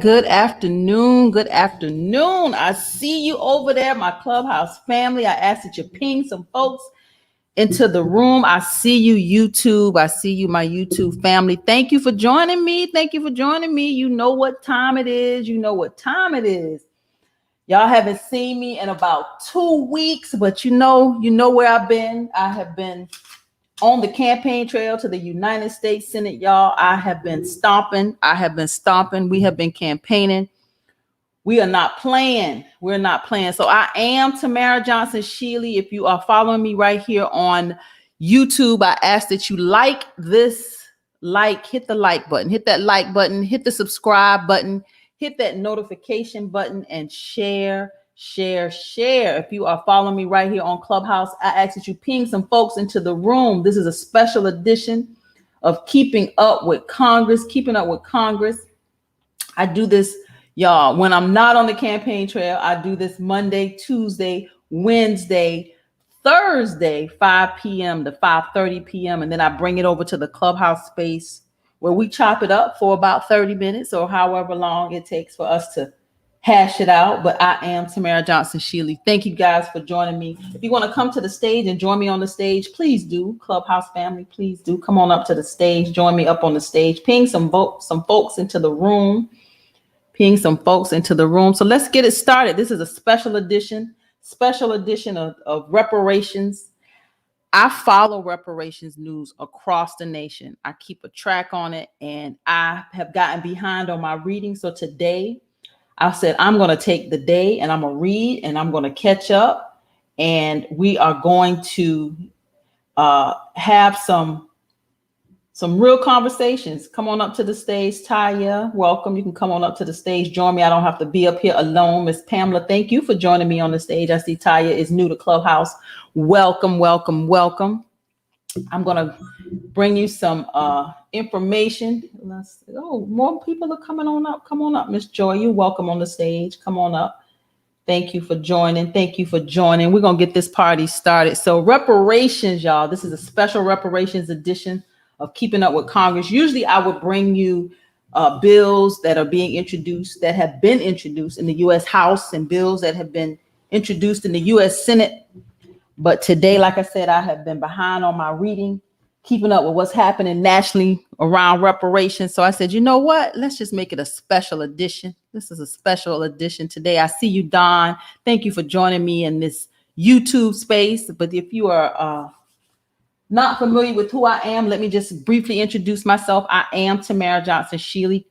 Good afternoon. Good afternoon. I see you over there, my Clubhouse family. I ask that you ping some folks into the room. I see you, YouTube. I see you, my YouTube family. Thank you for joining me. Thank you for joining me. You know what time it is. You know what time it is. Y'all haven't seen me in about 2 weeks, but you know where I've been. I have been on the campaign trail to the United States Senate, y'all. I have been stomping. We have been campaigning. We are not playing. We're not playing. So I am Tamara Johnson Shealy. If you are following me right here on YouTube, I ask that you like this, hit the like button, hit that like button, hit the subscribe button, hit that notification button, and share. If you are following me right here on Clubhouse, I ask that you ping some folks into the room. This is a special edition of Keeping Up with Congress. I do this, y'all, when I'm not on the campaign trail. I do this Monday, Tuesday, Wednesday, Thursday, 5 p.m. to 5:30 p.m. And then I bring it over to the Clubhouse space where we chop it up for about 30 minutes or however long it takes for us to hash it out. But I am Tamara Johnson Shealy. Thank you guys for joining me. If you want to come to the stage and join me on the stage, please do. Clubhouse family, please do come on up to the stage. Join me up on the stage. Ping some folks into the room. So let's get it started. This is a special edition of reparations. I follow reparations news across the nation. I keep a track on it, and I have gotten behind on my reading. So today I said, I'm going to take the day and I'm going to read and I'm going to catch up, and we are going to have some real conversations. Come on up to the stage. Taya, welcome. You can come on up to the stage. Join me. I don't have to be up here alone. Miss Pamela, thank you for joining me on the stage. I see Taya is new to Clubhouse. Welcome. I'm going to bring you some information. More people are coming on up. Come on up, Miss Joy. You're welcome on the stage. Come on up. Thank you for joining. We're going to get this party started. So reparations, y'all. This is a special reparations edition of Keeping Up with Congress. Usually I would bring you bills that are being introduced, that have been introduced in the U.S. House, and bills that have been introduced in the U.S. Senate. But today, like I said, I have been behind on my reading, keeping up with what's happening nationally around reparations. So I said, you know what? Let's just make it a special edition. This is a special edition today. I see you, Don. Thank you for joining me in this YouTube space. But if you are not familiar with who I am, let me just briefly introduce myself. I am Tamara Johnson Shealy,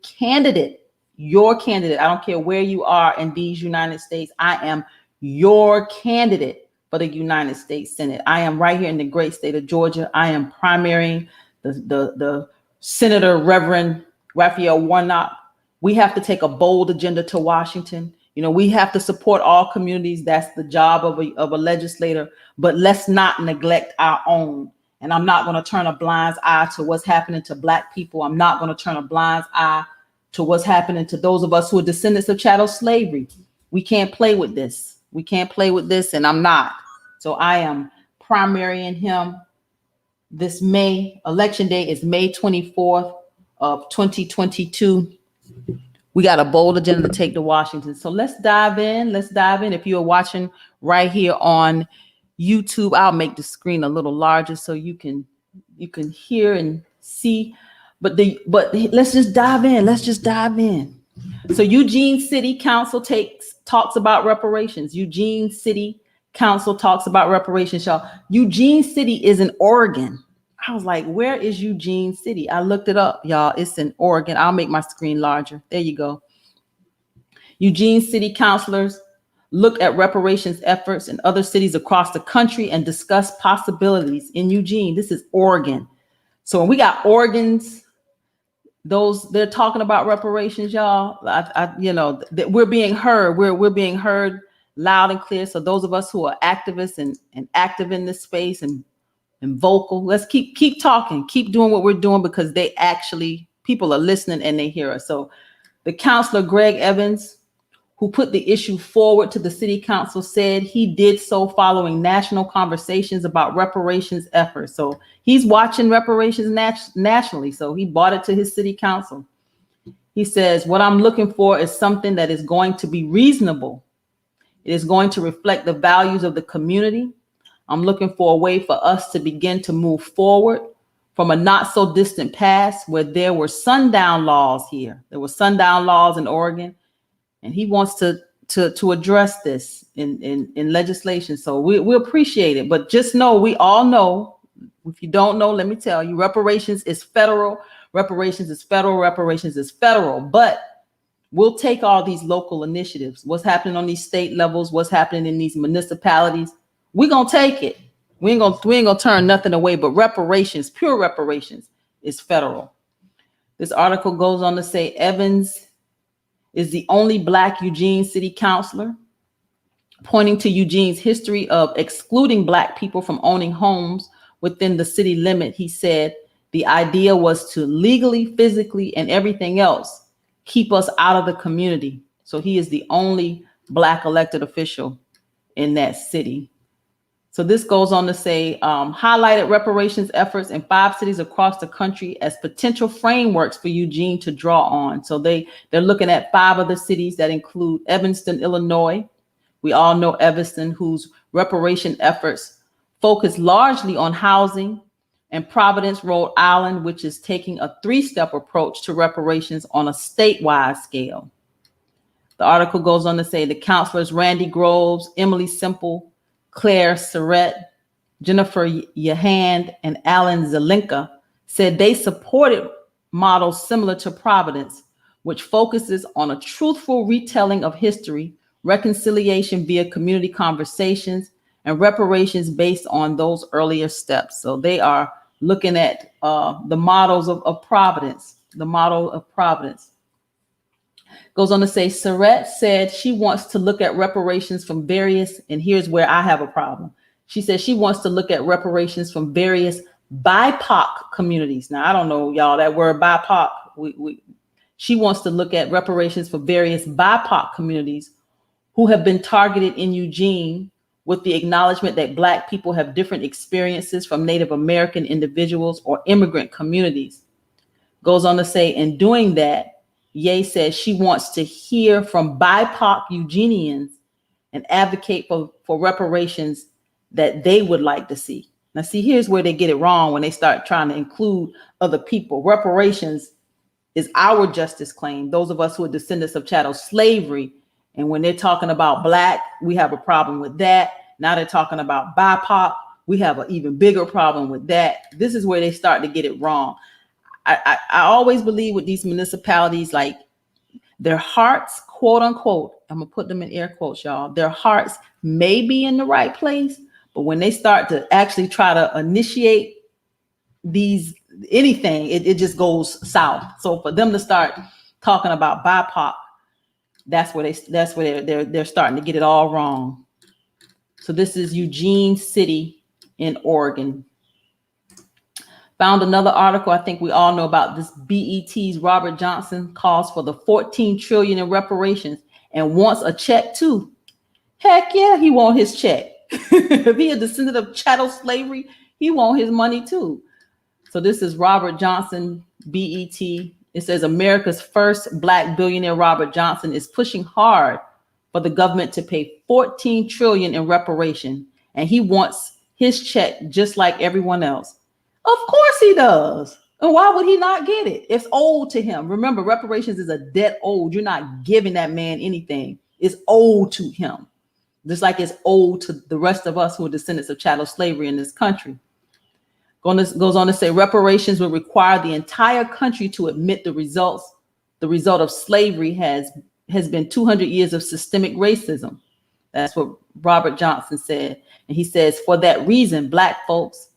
your candidate. I don't care where you are in these United States. I am your candidate for the United States Senate. I am right here in the great state of Georgia. I am primarying the Senator Reverend Raphael Warnock. We have to take a bold agenda to Washington. You know, we have to support all communities. That's the job of a legislator. But let's not neglect our own. And I'm not going to turn a blind eye to what's happening to Black people. I'm not going to turn a blind eye to what's happening to those of us who are descendants of chattel slavery. We can't play with this. And I'm not. So I am primarying him this May. Election day is May 24th of 2022. We got a bold agenda to take to Washington. So let's dive in. If you're watching right here on YouTube, I'll make the screen a little larger so you can hear and see. But let's just dive in. So Eugene City Council talks about reparations. Eugene City Council talks about reparations, y'all. Eugene City is in Oregon. I was like, where is Eugene City? I looked it up, y'all. It's in Oregon. I'll make my screen larger. There you go. Eugene City councilors look at reparations efforts in other cities across the country and discuss possibilities in Eugene. This is Oregon. So when we got Oregons, they're talking about reparations, y'all. That we're being heard. We're being heard loud and clear. So those of us who are activists and active in this space and vocal, let's keep talking, keep doing what we're doing, because people are listening and they hear us. So the counselor, Greg Evans, who put the issue forward to the city council, said he did so following national conversations about reparations efforts. So he's watching reparations nationally. So he brought it to his city council. He says, what I'm looking for is something that is going to be reasonable. It is going to reflect the values of the community. I'm looking for a way for us to begin to move forward from a not so distant past where there were sundown laws here. There were sundown laws in Oregon, and he wants to address this in legislation. So we appreciate it, but just know, we all know, if you don't know, let me tell you, reparations is federal. Reparations is federal. Reparations is federal. But we'll take all these local initiatives. What's happening on these state levels? What's happening in these municipalities? We're gonna take it. We ain't gonna turn nothing away. But reparations, pure reparations, is federal. This article goes on to say Evans is the only Black Eugene city councilor, pointing to Eugene's history of excluding Black people from owning homes within the city limit. He said the idea was to legally, physically, and everything else keep us out of the community. So he is the only Black elected official in that city. So this goes on to say, highlighted reparations efforts in 5 cities across the country as potential frameworks for Eugene to draw on. So they're looking at 5 other cities that include Evanston, Illinois. We all know Evanston, whose reparation efforts focus largely on housing, and Providence, Rhode Island, which is taking a 3-step approach to reparations on a statewide scale. The article goes on to say the counselors Randy Groves, Emily Simple, Claire Surratt, Jennifer Yahand, and Alan Zelinka said they supported models similar to Providence, which focuses on a truthful retelling of history, reconciliation via community conversations, and reparations based on those earlier steps. So they are looking at the models of Providence, the model of Providence. Goes on to say, Surratt said she wants to look at reparations from various, and here's where I have a problem. She said she wants to look at reparations from various BIPOC communities. Now, I don't know, y'all, that word BIPOC. She wants to look at reparations for various BIPOC communities who have been targeted in Eugene, with the acknowledgement that Black people have different experiences from Native American individuals or immigrant communities. Goes on to say, in doing that, Ye says she wants to hear from BIPOC Eugenians and advocate for reparations that they would like to see. Now, see, here's where they get it wrong when they start trying to include other people. Reparations is our justice claim, those of us who are descendants of chattel slavery. And when they're talking about Black, we have a problem with that. Now they're talking about BIPOC. We have an even bigger problem with that. This is where they start to get it wrong. I always believe with these municipalities, like their hearts, quote unquote, I'm gonna put them in air quotes, y'all. Their hearts may be in the right place, but when they start to actually try to initiate anything, it just goes south. So for them to start talking about BIPOC, that's where they're starting to get it all wrong. So this is Eugene City in Oregon. Found another article. I think we all know about this. BET's Robert Johnson calls for the $14 trillion in reparations and wants a check too. Heck yeah, he wants his check. If he a descendant of chattel slavery, he wants his money too. So this is Robert Johnson, BET. It says America's first Black billionaire, Robert Johnson, is pushing hard for the government to pay $14 trillion in reparation, and he wants his check just like everyone else. Of course he does. And why would he not get it? It's owed to him. Remember, reparations is a debt owed. You're not giving that man anything. It's owed to him, just like it's owed to the rest of us who are descendants of chattel slavery in this country. Goes on to say reparations will require the entire country to admit the result of slavery has been 200 years of systemic racism. That's what Robert Johnson said. And he says, for that reason, Black folks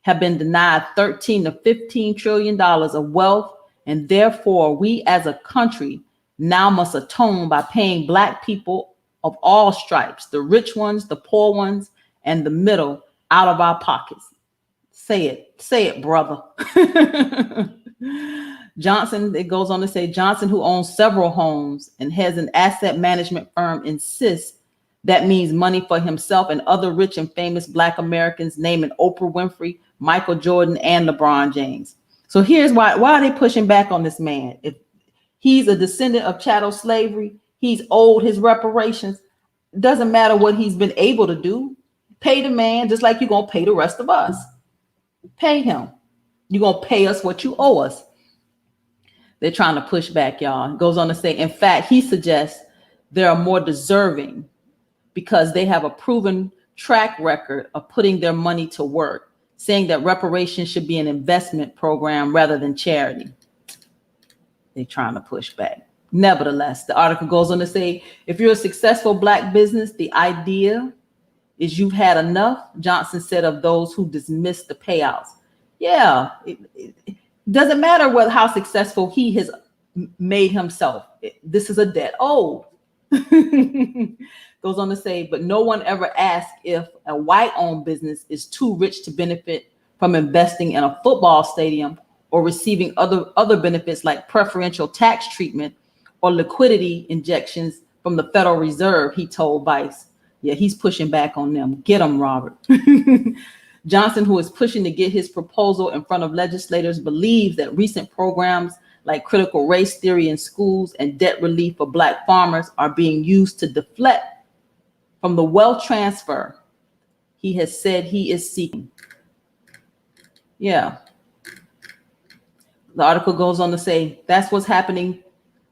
have been denied $13 to $15 trillion of wealth, and therefore we as a country now must atone by paying Black people of all stripes, the rich ones, the poor ones, and the middle, out of our pockets. Say it, brother. Johnson, it goes on to say, Johnson, who owns several homes and has an asset management firm, insists that means money for himself and other rich and famous Black Americans, naming Oprah Winfrey, Michael Jordan, and LeBron James. So here's why are they pushing back on this man? If He's a descendant of chattel slavery. He's owed his reparations. Doesn't matter what he's been able to do. Pay the man just like you're going to pay the rest of us. Pay him. You're going to pay us what you owe us. They're trying to push back, y'all. It goes on to say, in fact, he suggests they are more deserving because they have a proven track record of putting their money to work, saying that reparations should be an investment program rather than charity. They're trying to push back. Nevertheless, the article goes on to say, if you're a successful Black business, the idea is you've had enough, Johnson said of those who dismissed the payouts. Yeah, it doesn't matter how successful he has made himself. This is a debt owed. Goes on to say, but no one ever asked if a white-owned business is too rich to benefit from investing in a football stadium or receiving other benefits like preferential tax treatment or liquidity injections from the Federal Reserve, he told Vice. Yeah, he's pushing back on them. Get him, Robert. Johnson, who is pushing to get his proposal in front of legislators, believes that recent programs like critical race theory in schools and debt relief for Black farmers are being used to deflect from the wealth transfer he has said he is seeking. Yeah. The article goes on to say, that's what's happening.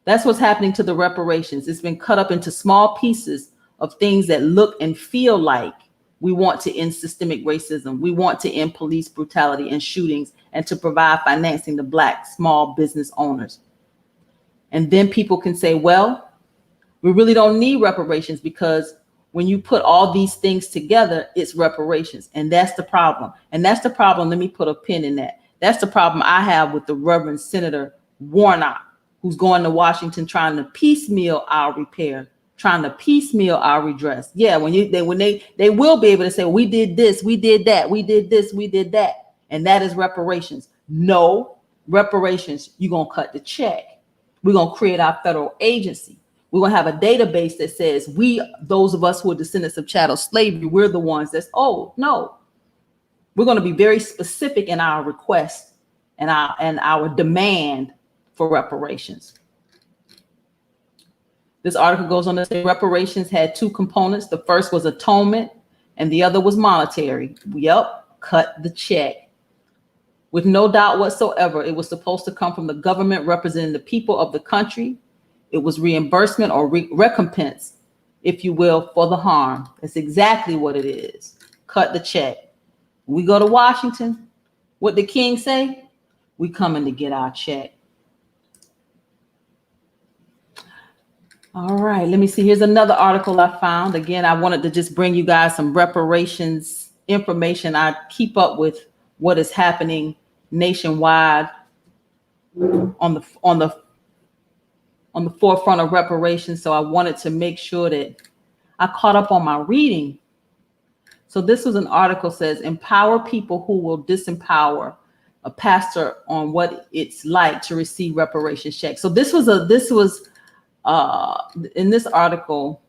That's what's happening to the reparations. It's been cut up into small pieces of things that look and feel like we want to end systemic racism. We want to end police brutality and shootings and to provide financing to Black small business owners. And then people can say, well, we really don't need reparations because when you put all these things together, it's reparations. And that's the problem. And that's the problem. Let me put a pin in that. That's the problem I have with the Reverend Senator Warnock, who's going to Washington trying to piecemeal our repair, trying to piecemeal our redress. Yeah, when they will be able to say, we did this, we did that, we did this, we did that. And that is reparations. No, reparations, you're going to cut the check. We're going to create our federal agency. We're going to have a database that says those of us who are descendants of chattel slavery, we're the ones that's owed. No, we're going to be very specific in our request and our demand for reparations. This article goes on to say reparations had two components. The first was atonement and the other was monetary. Yep, cut the check. With no doubt whatsoever, it was supposed to come from the government representing the people of the country. It was reimbursement or recompense, if you will, for the harm. That's exactly what it is. Cut the check. We go to Washington. What did King say? We coming to get our check. All right, let me see. Here's another article I found. Again, I wanted to just bring you guys some reparations information. I keep up with what is happening nationwide on the forefront of reparations. So I wanted to make sure that I caught up on my reading. So this was an article says, empower people who will disempower, a pastor on what it's like to receive reparations checks. So this was in this article,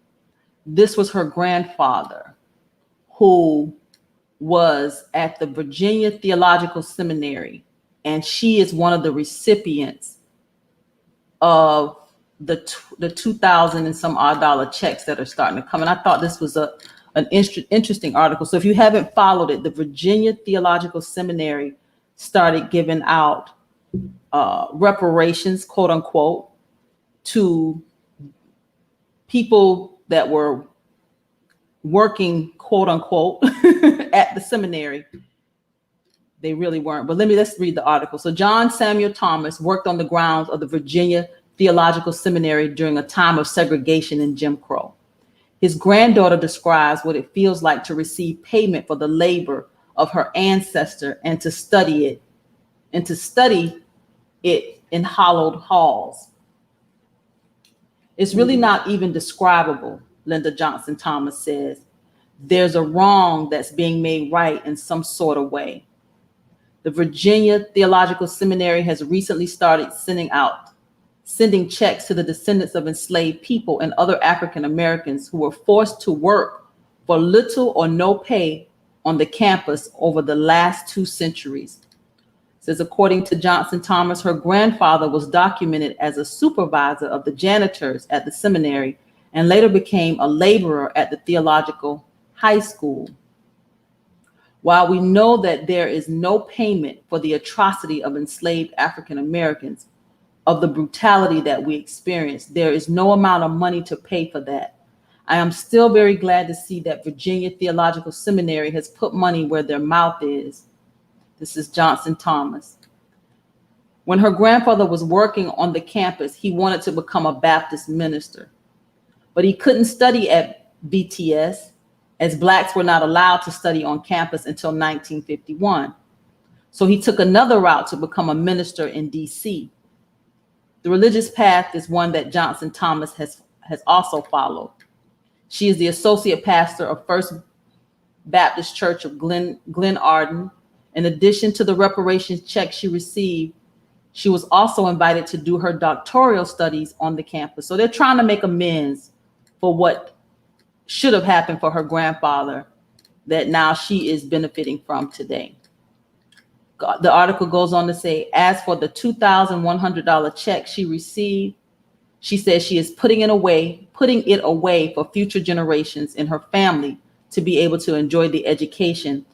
this was her grandfather who was at the Virginia Theological Seminary, and she is one of the recipients of the 2,000 and some odd dollar checks that are starting to come. And I thought this was an interesting article. So if you haven't followed it, the Virginia Theological Seminary started giving out reparations, quote unquote, to people that were working, quote unquote, at the seminary. They really weren't, but let's read the article. So John Samuel Thomas worked on the grounds of the Virginia Theological Seminary during a time of segregation and Jim Crow. His granddaughter describes what it feels like to receive payment for the labor of her ancestor and to study it in hollowed halls. It's really not even describable, Linda Johnson Thomas says. There's a wrong that's being made right in some sort of way. The Virginia Theological Seminary has recently started sending checks to the descendants of enslaved people and other African Americans who were forced to work for little or no pay on the campus over the last 2 centuries. says, according to Johnson Thomas, her grandfather was documented as a supervisor of the janitors at the seminary and later became a laborer at the Theological High School. While we know that there is no payment for the atrocity of enslaved African Americans, of the brutality that we experienced, there is no amount of money to pay for that. I am still very glad to see that Virginia Theological Seminary has put money where their mouth is. This is Johnson Thomas. When her grandfather was working on the campus, he wanted to become a Baptist minister, but he couldn't study at VTS as Blacks were not allowed to study on campus until 1951. So he took another route to become a minister in DC. The religious path is one that Johnson Thomas has also followed. She is the associate pastor of First Baptist Church of Glen Arden. In addition to the reparations check she received, she was also invited to do her doctoral studies on the campus. So they're trying to make amends for what should have happened for her grandfather that now she is benefiting from today. The article goes on to say, as for the $2,100 check she received, she says she is putting it away for future generations in her family to be able to enjoy the education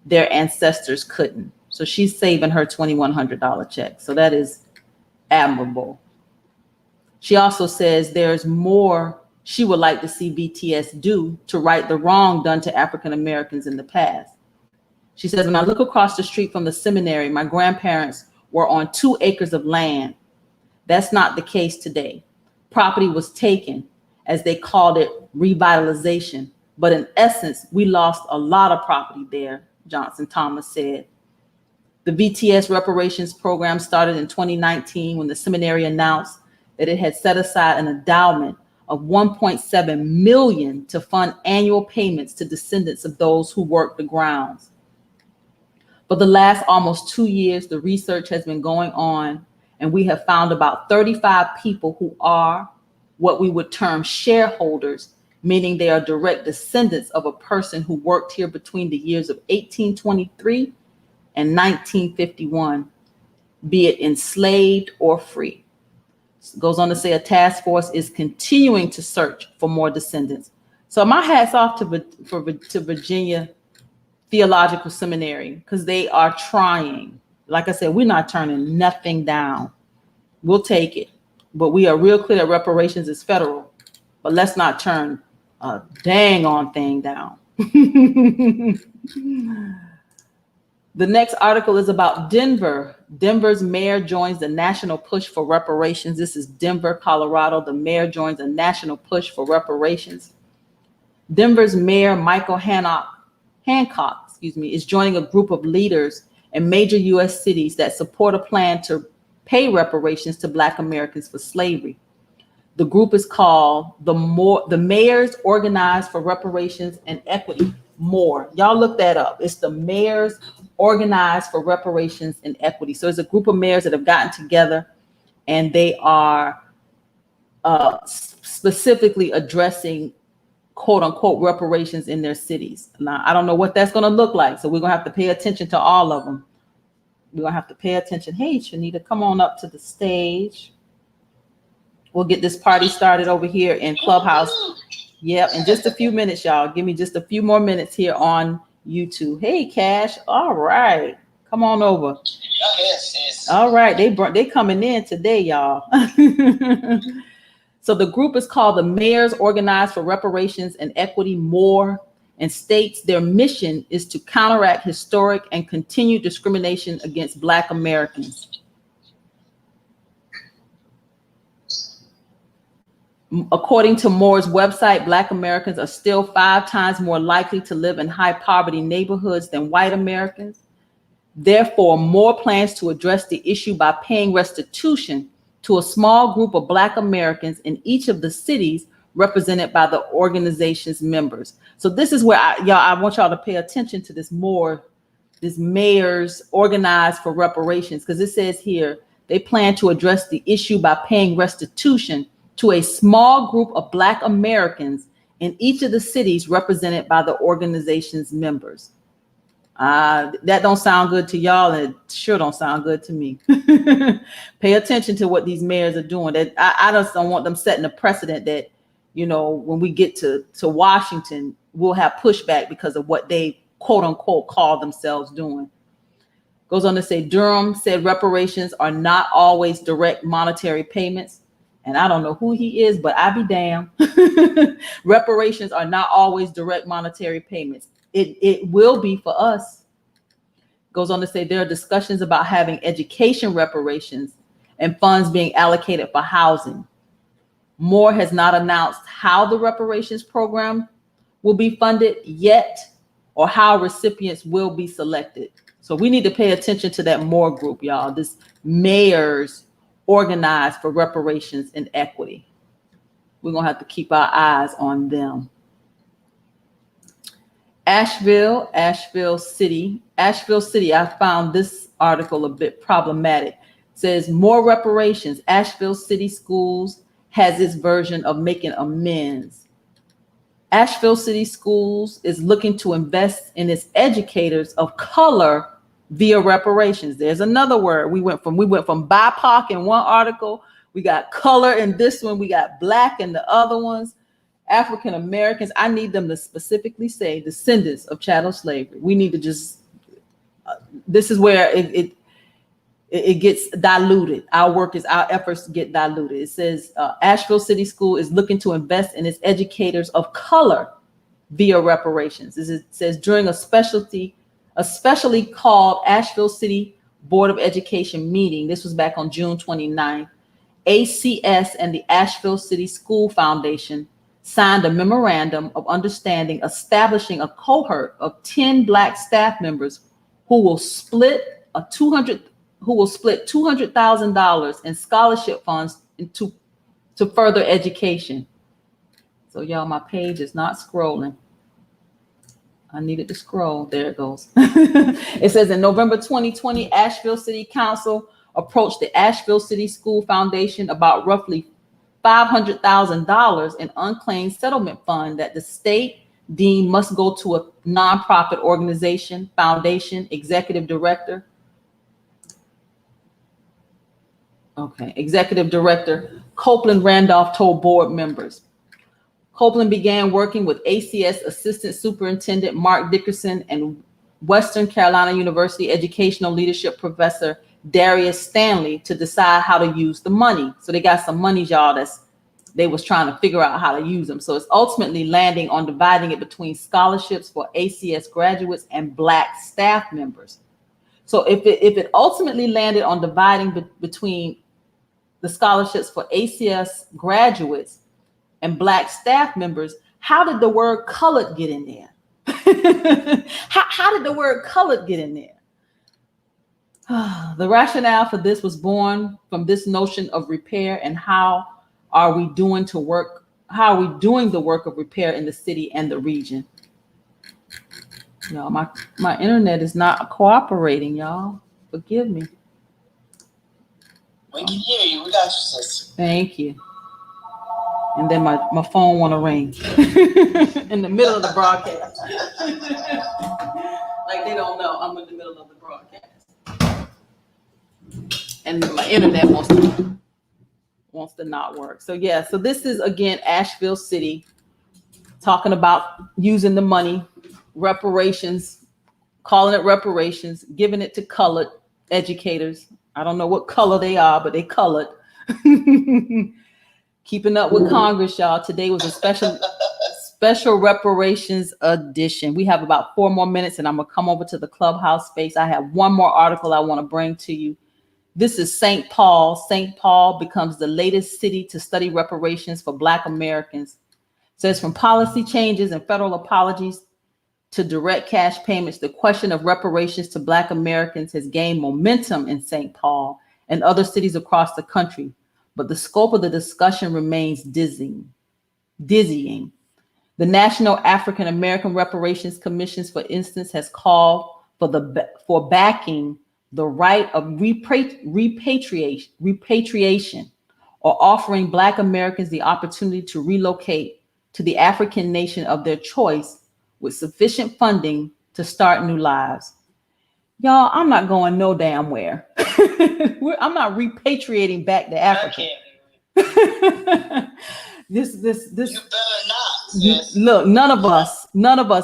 their ancestors couldn't. So she's saving her $2,100 check. So that is admirable. She also says there's more she would like to see BTS do to right the wrong done to African Americans in the past. She says, when I look across the street from the seminary, my grandparents were on 2 acres of land. That's not the case today. Property was taken, as they called it, revitalization. But in essence, we lost a lot of property there, Johnson Thomas said. The VTS reparations program started in 2019 when the seminary announced that it had set aside an endowment of $1.7 million to fund annual payments to descendants of those who worked the grounds. For the last almost 2 years, the research has been going on, and we have found about 35 people who are what we would term shareholders, meaning they are direct descendants of a person who worked here between the years of 1823 and 1951, be it enslaved or free. It goes on to say a task force is continuing to search for more descendants. So my hat's off to Virginia Theological Seminary, because they are trying. Like I said, we're not turning nothing down. We'll take it. But we are real clear that reparations is federal. But let's not turn a dang on thing down. The next article is about Denver. Denver's mayor joins the national push for reparations. This is Denver, Colorado. The mayor joins a national push for reparations. Denver's mayor, Michael Hancock, is joining a group of leaders in major U.S. cities that support a plan to pay reparations to Black Americans for slavery. The group is called the Mayors Organized for Reparations and Equity. More. Y'all look that up. It's the Mayors Organized for Reparations and Equity. So it's a group of mayors that have gotten together, and they are specifically addressing quote unquote reparations in their cities. Now, I don't know what that's going to look like. So we're going to have to pay attention to all of them. We're going to have to pay attention. Hey, Shanita, come on up to the stage. We'll get this party started over here in Clubhouse. Yep, in just a few minutes, y'all. Give me just a few more minutes here on YouTube. Hey, Cash. All right. Come on over. All right. They coming in today, y'all. So the group is called the Mayors Organized for Reparations and Equity, MORE, and states their mission is to counteract historic and continued discrimination against Black Americans. According to MORE's website, Black Americans are still 5 times more likely to live in high poverty neighborhoods than white Americans. Therefore, MORE plans to address the issue by paying restitution to a small group of Black Americans in each of the cities represented by the organization's members. So this is where I want y'all to pay attention to this MORE, this Mayors Organized for Reparations, because it says here they plan to address the issue by paying restitution to a small group of Black Americans in each of the cities represented by the organization's members. That don't sound good to y'all, and it sure don't sound good to me. Pay attention to what these mayors are doing. That I just don't want them setting a precedent that, you know, when we get to Washington, we'll have pushback because of what they quote unquote call themselves doing. Goes on to say, Durham said reparations are not always direct monetary payments. And I don't know who he is, but I be damned. Reparations are not always direct monetary payments. It will be for us. Goes on to say there are discussions about having education reparations and funds being allocated for housing. Moore has not announced how the reparations program will be funded yet or how recipients will be selected. So we need to pay attention to that Moore group, y'all. This mayors organized for reparations and equity. We're going to have to keep our eyes on them. Asheville City, I found this article a bit problematic. It says more reparations. Asheville City Schools has its version of making amends. Asheville City Schools is looking to invest in its educators of color via reparations. There's another word. We went from BIPOC in one article. We got color in this one. We got black in the other ones. African Americans. I need them to specifically say descendants of chattel slavery. We need to just. This is where it gets diluted. Our efforts get diluted. It says Asheville City School is looking to invest in its educators of color via reparations. It says during a specially called Asheville City Board of Education meeting, this was back on June 29th, ACS and the Asheville City School Foundation signed a memorandum of understanding establishing a cohort of 10 Black staff members who will split $200,000 in scholarship funds to further education. So y'all, my page is not scrolling. I needed to scroll. There it goes. It says in November 2020, Asheville City Council approached the Asheville City School Foundation about roughly $500,000 in unclaimed settlement fund that the state deemed must go to a nonprofit organization, foundation, executive director. Executive Director Copeland Randolph told board members. Copeland began working with ACS Assistant Superintendent Mark Dickerson and Western Carolina University Educational Leadership Professor Darius Stanley to decide how to use the money. So they got some money, y'all, they was trying to figure out how to use them. So it's ultimately landing on dividing it between scholarships for ACS graduates and Black staff members. So if it ultimately landed on dividing between the scholarships for ACS graduates and Black staff members, how did the word colored get in there? How did the word colored get in there? The rationale for this was born from this notion of repair and how are we doing the work of repair in the city and the region. Y'all, my internet is not cooperating, y'all. Forgive me. We can hear you. We got you, sister. Thank you. And then my phone want to ring in the middle of the broadcast. Like they don't know I'm in the middle of the broadcast. And my internet wants to not work. So yeah, so this is again Asheville City talking about using the money, reparations, calling it reparations, giving it to colored educators. I don't know what color they are, but they colored. Keeping up with Congress, y'all. Today was a special reparations edition. We have about 4 more minutes and I'm gonna come over to the clubhouse space. I have one more article I want to bring to you. This is St. Paul. St. Paul becomes the latest city to study reparations for Black Americans. It says from policy changes and federal apologies to direct cash payments, the question of reparations to Black Americans has gained momentum in St. Paul and other cities across the country, but the scope of the discussion remains dizzying. The National African American Reparations Commission, for instance, has called for backing the right of repatriation or offering Black Americans the opportunity to relocate to the African nation of their choice with sufficient funding to start new lives. Y'all, I'm not going no damn where. I'm not repatriating back to Africa. This. You better not. Yes. Look, none of us,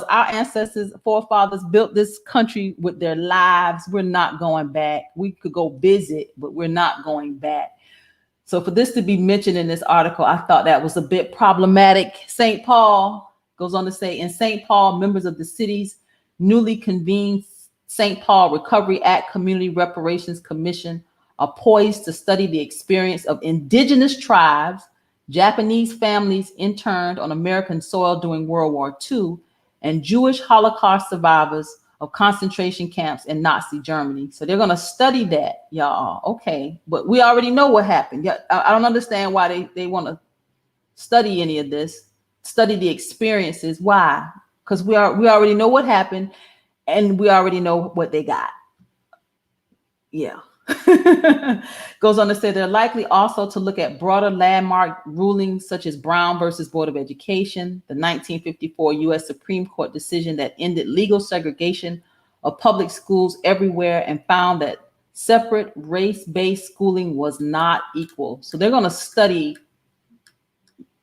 our ancestors, forefathers built this country with their lives. We're not going back. We could go visit, but we're not going back. So for this to be mentioned in this article, I thought that was a bit problematic. St. Paul goes on to say, in St. Paul, members of the city's newly convened St. Paul Recovery Act Community Reparations Commission are poised to study the experience of indigenous tribes, Japanese families interned on American soil during World War II, and Jewish Holocaust survivors of concentration camps in Nazi Germany. So they're going to study that, y'all. Okay, but we already know what happened. Yeah, I don't understand why they want to study any of this, study the experiences. Why? Because we already know what happened, and we already know what they got. Yeah. Goes on to say they're likely also to look at broader landmark rulings such as Brown versus Board of Education, the 1954 U.S. Supreme Court decision that ended legal segregation of public schools everywhere and found that separate race-based schooling was not equal. So they're going to study.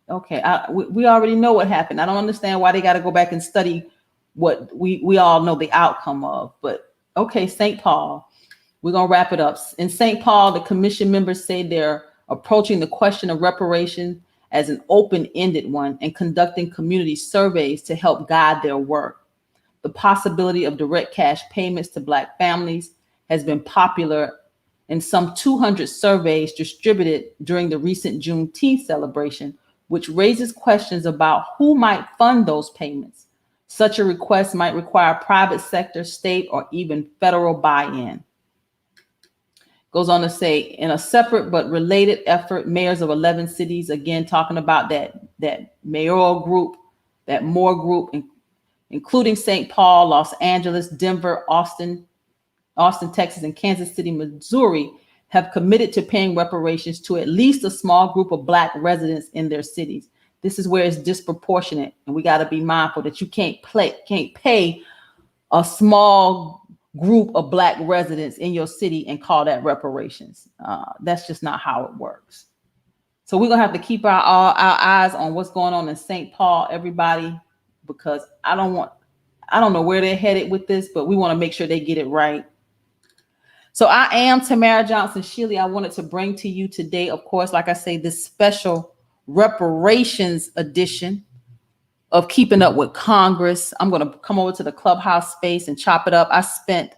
Okay, we already know what happened. I don't understand why they got to go back and study what we all know the outcome of. But okay, St. Paul. We're going to wrap it up. In St. Paul, the commission members say they're approaching the question of reparation as an open-ended one and conducting community surveys to help guide their work. The possibility of direct cash payments to Black families has been popular in some 200 surveys distributed during the recent Juneteenth celebration, which raises questions about who might fund those payments. Such a request might require private sector, state, or even federal buy-in. Goes on to say, in a separate but related effort, mayors of 11 cities, again, talking about that mayoral group, that MORE group, including St. Paul, Los Angeles, Denver, Austin, Texas, and Kansas City, Missouri, have committed to paying reparations to at least a small group of Black residents in their cities. This is where it's disproportionate, and we got to be mindful that you can't pay a small group of Black residents in your city and call that reparations. That's just not how it works. So we're gonna have to keep our eyes on what's going on in St. Paul, everybody, because I don't know where they're headed with this, but we want to make sure they get it right. So I am Tamara Johnson Shealy. I wanted to bring to you today, of course, like I say, this special reparations edition of Keeping Up with Congress. I'm going to come over to the clubhouse space and chop it up. I spent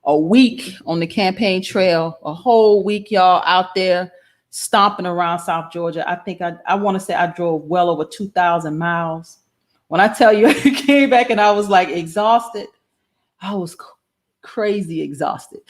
a week on the campaign trail, a whole week, y'all, out there stomping around South Georgia. I think I want to say I drove well over 2,000 miles. When I tell you, I came back and I was like exhausted. I was crazy exhausted.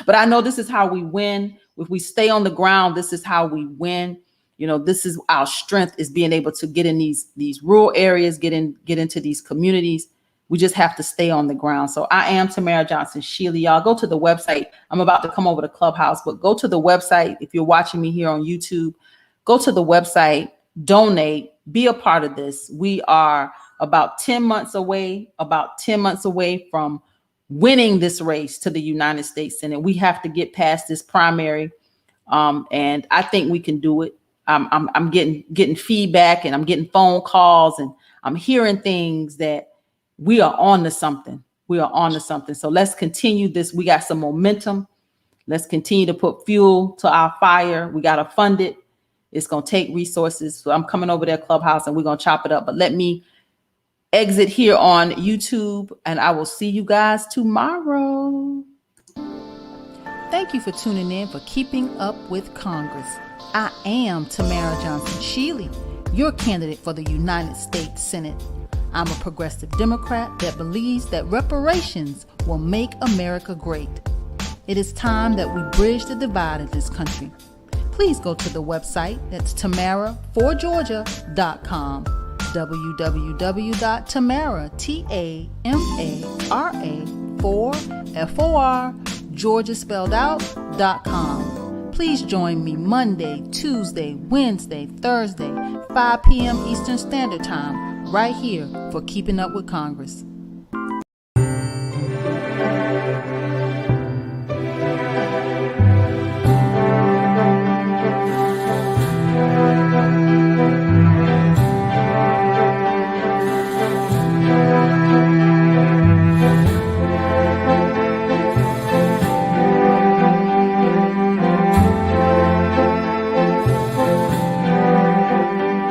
But I know this is how we win. If we stay on the ground, this is how we win. You know, this is our strength, is being able to get in these rural areas, get into these communities. We just have to stay on the ground. So I am Tamara Johnson Shealy. Y'all go to the website. I'm about to come over to Clubhouse, but go to the website. If you're watching me here on YouTube, go to the website, donate, be a part of this. We are about 10 months away from winning this race to the United States Senate. We have to get past this primary. And I think we can do it. I'm getting feedback, and I'm getting phone calls, and I'm hearing things that we are on to something. We are on to something. So let's continue this. We got some momentum. Let's continue to put fuel to our fire. We got to fund it. It's going to take resources. So I'm coming over there, Clubhouse, and we're going to chop it up. But let me exit here on YouTube, and I will see you guys tomorrow. Thank you for tuning in for Keeping Up with Congress. I am Tamara Johnson Shealy, your candidate for the United States Senate. I'm a progressive Democrat that believes that reparations will make America great. It is time that we bridge the divide in this country. Please go to the website. That's tamara4georgia.com. www.tamara4georgia.com. Please join me Monday, Tuesday, Wednesday, Thursday, 5 p.m. Eastern Standard Time, right here for Keeping Up with Congress.